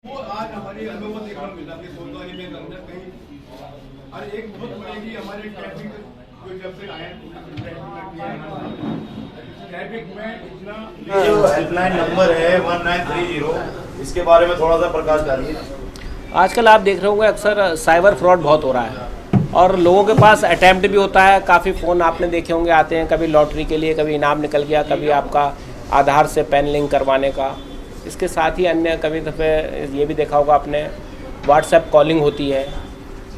वो आज हमारी अनुभव देखने को मिला कि सोनवारी में अंदर कहीं और एक बहुत बड़ी हमारे ट्रैफिक जो जब से आए ट्रैफिक में इतना जो हेल्पलाइन नंबर है 1930, इसके बारे में थोड़ा सा प्रकाश डालिए। आजकल आप देख रहे होंगे अक्सर साइबर फ्रॉड बहुत हो रहा है और लोगों के पास अटैम्प्ट भी होता है। काफ़ी फ़ोन आपने देखे होंगे आते हैं, कभी लॉटरी के लिए, कभी इनाम निकल गया, कभी आपका आधार से पैन लिंक करवाने का। इसके साथ ही अन्य कभी दफ़े ये भी देखा होगा आपने व्हाट्सएप कॉलिंग होती है।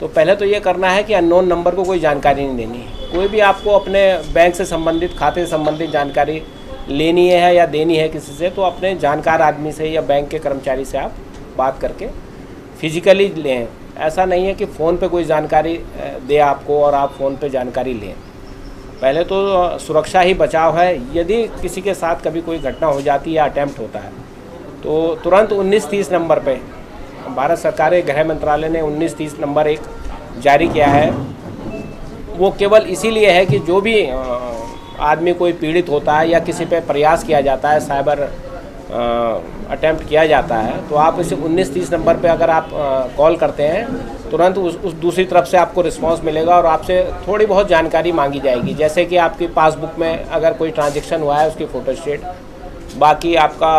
तो पहले तो ये करना है कि अननोन नंबर को कोई जानकारी नहीं देनी है। कोई भी आपको अपने बैंक से संबंधित, खाते से संबंधित जानकारी लेनी है या देनी है किसी से, तो अपने जानकार आदमी से या बैंक के कर्मचारी से आप बात करके फिजिकली लें। ऐसा नहीं है कि फ़ोन पे कोई जानकारी दे आपको और आप फ़ोन पे जानकारी लें। पहले तो सुरक्षा ही बचाव है। यदि किसी के साथ कभी कोई घटना हो जाती है या अटैम्प्ट होता है तो तुरंत 1930 नंबर पे भारत सरकार के गृह मंत्रालय ने 1930 नंबर एक जारी किया है। वो केवल इसीलिए है कि जो भी आदमी कोई पीड़ित होता है या किसी पे प्रयास किया जाता है, साइबर अटेम्प्ट किया जाता है, तो आप इसे 1930 नंबर पे अगर आप कॉल करते हैं तुरंत उस दूसरी तरफ से आपको रिस्पांस मिलेगा और आपसे थोड़ी बहुत जानकारी मांगी जाएगी। जैसे कि आपकी पासबुक में अगर कोई ट्रांजैक्शन हुआ है उसकी फ़ोटोस्टेट, बाकी आपका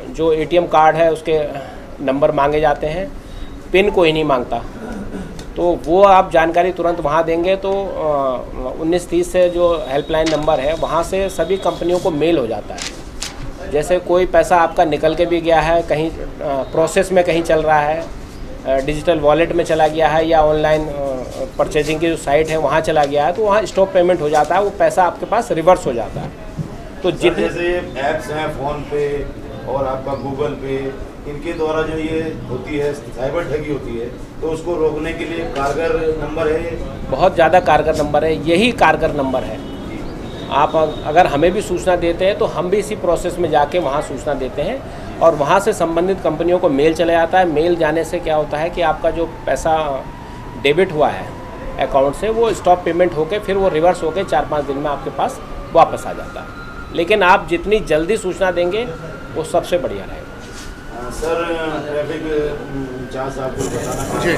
जो एटीएम कार्ड है उसके नंबर मांगे जाते हैं, पिन कोई नहीं मांगता। तो वो आप जानकारी तुरंत वहाँ देंगे तो 1930 से जो हेल्पलाइन नंबर है वहाँ से सभी कंपनियों को मेल हो जाता है। जैसे कोई पैसा आपका निकल के भी गया है, कहीं प्रोसेस में कहीं चल रहा है, डिजिटल वॉलेट में चला गया है या ऑनलाइन परचेजिंग की जो साइट है वहाँ चला गया है, तो वहाँ स्टॉप पेमेंट हो जाता है, वो पैसा आपके पास रिवर्स हो जाता है। तो जितने जैसे ऐप्स हैं फ़ोन पे और आपका गूगल पे, इनके द्वारा जो ये होती है साइबर ठगी होती है, तो उसको रोकने के लिए कारगर नंबर है। बहुत ज़्यादा कारगर नंबर है, यही कारगर नंबर है। आप अगर हमें भी सूचना देते हैं तो हम भी इसी प्रोसेस में जाके वहाँ सूचना देते हैं और वहाँ से संबंधित कंपनियों को मेल चला जाता है। मेल जाने से क्या होता है कि आपका जो पैसा डेबिट हुआ है अकाउंट से, वो स्टॉप पेमेंट होके फिर वो रिवर्स होके 4-5 दिन में आपके पास वापस आ जाता है। लेकिन आप जितनी जल्दी सूचना देंगे वो सबसे बढ़िया रहेगा। सर, ट्रैफिक जांच आपको बताना जी,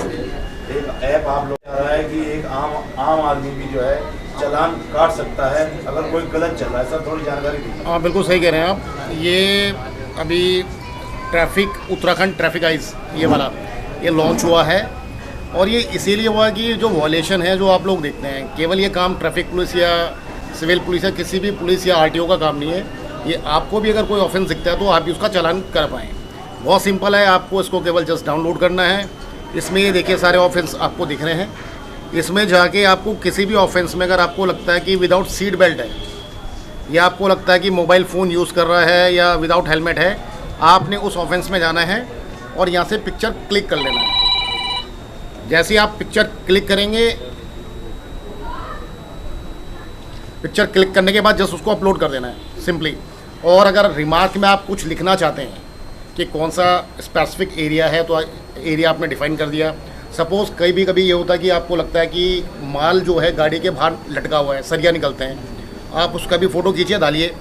एक ऐप आप लोग कह रहा है कि एक आम आदमी भी जो है चालान काट सकता है अगर कोई गलत चल रहा है। सर, थोड़ी जानकारी दीजिए। हाँ, बिल्कुल सही कह रहे हैं आप। ये अभी ट्रैफिक उत्तराखंड ट्रैफिक आइज ये वाला ये लॉन्च हुआ है और ये इसीलिए हुआ है कि जो वॉलेशन है जो आप लोग देखते हैं, केवल ये काम ट्रैफिक पुलिस या सिविल पुलिस या किसी भी पुलिस या आरटीओ का काम नहीं है। ये आपको भी अगर कोई ऑफेंस दिखता है तो आप भी उसका चालान कर पाएँ। बहुत सिंपल है, आपको इसको केवल जस्ट डाउनलोड करना है। इसमें ये देखिए सारे ऑफेंस आपको दिख रहे हैं। इसमें जाके आपको किसी भी ऑफेंस में अगर आपको लगता है कि विदाउट सीट बेल्ट है या आपको लगता है कि मोबाइल फ़ोन यूज़ कर रहा है या विदाउट हेलमेट है, आपने उस ऑफेंस में जाना है और यहाँ से पिक्चर क्लिक कर लेना है। जैसे ही आप पिक्चर क्लिक करेंगे, पिक्चर क्लिक करने के बाद जस्ट उसको अपलोड कर देना है सिंपली। और अगर रिमार्क में आप कुछ लिखना चाहते हैं कि कौन सा स्पेसिफिक एरिया है तो एरिया आपने डिफाइन कर दिया। सपोज़ कभी ये होता है कि आपको लगता है कि माल जो है गाड़ी के बाहर लटका हुआ है, सरिया निकलते हैं, आप उसका भी फ़ोटो खींचिए, डालिए,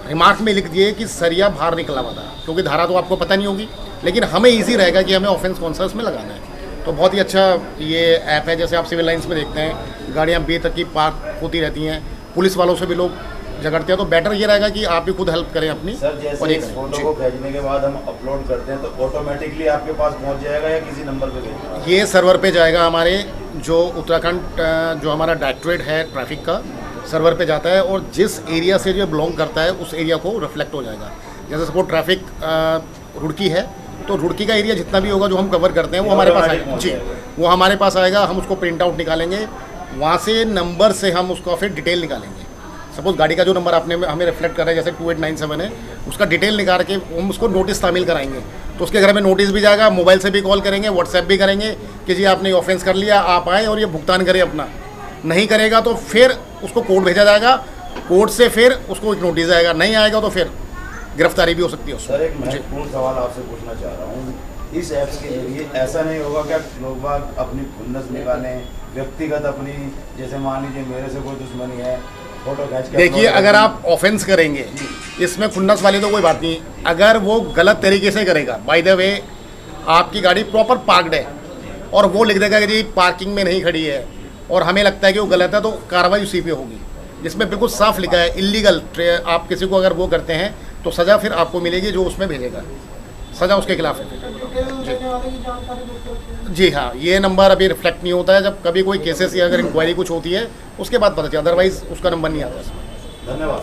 रिमार्क में लिख दिए कि सरिया बाहर निकला हुआ था, क्योंकि धारा तो आपको पता नहीं होगी, लेकिन हमें ईजी रहेगा कि हमें ऑफेंस कौन सा उसमें लगाना है। तो बहुत ही अच्छा ये ऐप है। जैसे आप सिविल लाइन्स में देखते हैं गाड़ियाँ बेतरतीब पार्क होती रहती हैं, पुलिस वालों से भी लोग झगड़ते हैं, तो बेटर ये रहेगा कि आप भी खुद हेल्प करें अपनी। सर, जैसे इस फोटो को भेजने के बाद हम अपलोड करते हैं तो ऑटोमेटिकली आपके पास पहुंच जाएगा या किसी नंबर पे भेजना? ये सर्वर पे जाएगा, हमारे जो उत्तराखंड जो हमारा डायरेक्टरेट है ट्रैफिक का, सर्वर पे जाता है और जिस एरिया से जो बिलोंग करता है उस एरिया को रिफ्लेक्ट हो जाएगा। जैसे सपोज ट्रैफिक रुड़की है तो रुड़की का एरिया जितना भी होगा जो हम कवर करते हैं वो हमारे पास आएगा जी, वो हमारे पास आएगा। हम उसको प्रिंट आउट निकालेंगे, वहाँ से नंबर से हम उसका फिर डिटेल निकालेंगे। सपोज गाड़ी का जो नंबर आपने हमें रिफ्लेक्ट कर रहा है जैसे 2897 है, उसका डिटेल निकाल के हम उसको नोटिस तामील कराएंगे, तो उसके घर में नोटिस भी जाएगा। मोबाइल से भी कॉल करेंगे, व्हाट्सएप भी करेंगे कि जी आपने ऑफेंस कर लिया, आप आएँ और ये भुगतान करें अपना। नहीं करेगा तो फिर उसको कोर्ट भेजा जाएगा, कोर्ट से फिर उसको एक नोटिस आएगा, नहीं आएगा तो फिर गिरफ्तारी भी हो सकती है। सर, एक महत्वपूर्ण सवाल आपसे पूछना चाह रहा हूँ, इस ऐप्स के जरिए ऐसा नहीं होगा क्या लोग बाग अपनी खुन्नस निकालें व्यक्तिगत अपनी, जैसे मान लीजिए मेरे से कोई दुश्मनी है, फोटो खींच के? देखिए, अगर आप ऑफेंस करेंगे इसमें खुन्नस वाली तो कोई बात नहीं। अगर वो गलत तरीके से करेगा, बाय द वे आपकी गाड़ी प्रॉपर पार्कड है और वो लिख देगा कि जी पार्किंग में नहीं खड़ी है और हमें लगता है कि वो गलत है, तो कार्रवाई उसी पे होगी, जिसमें बिल्कुल साफ लिखा है इलीगल। आप किसी को अगर वो करते हैं तो सज़ा फिर आपको मिलेगी, जो उसमें भेजेगा सज़ा उसके खिलाफ है। जी हाँ, ये नंबर अभी रिफ्लेक्ट नहीं होता है। जब कभी कोई केसेस या अगर इंक्वायरी कुछ होती है उसके बाद पता चलता है, अदरवाइज उसका नंबर नहीं आता है। धन्यवाद।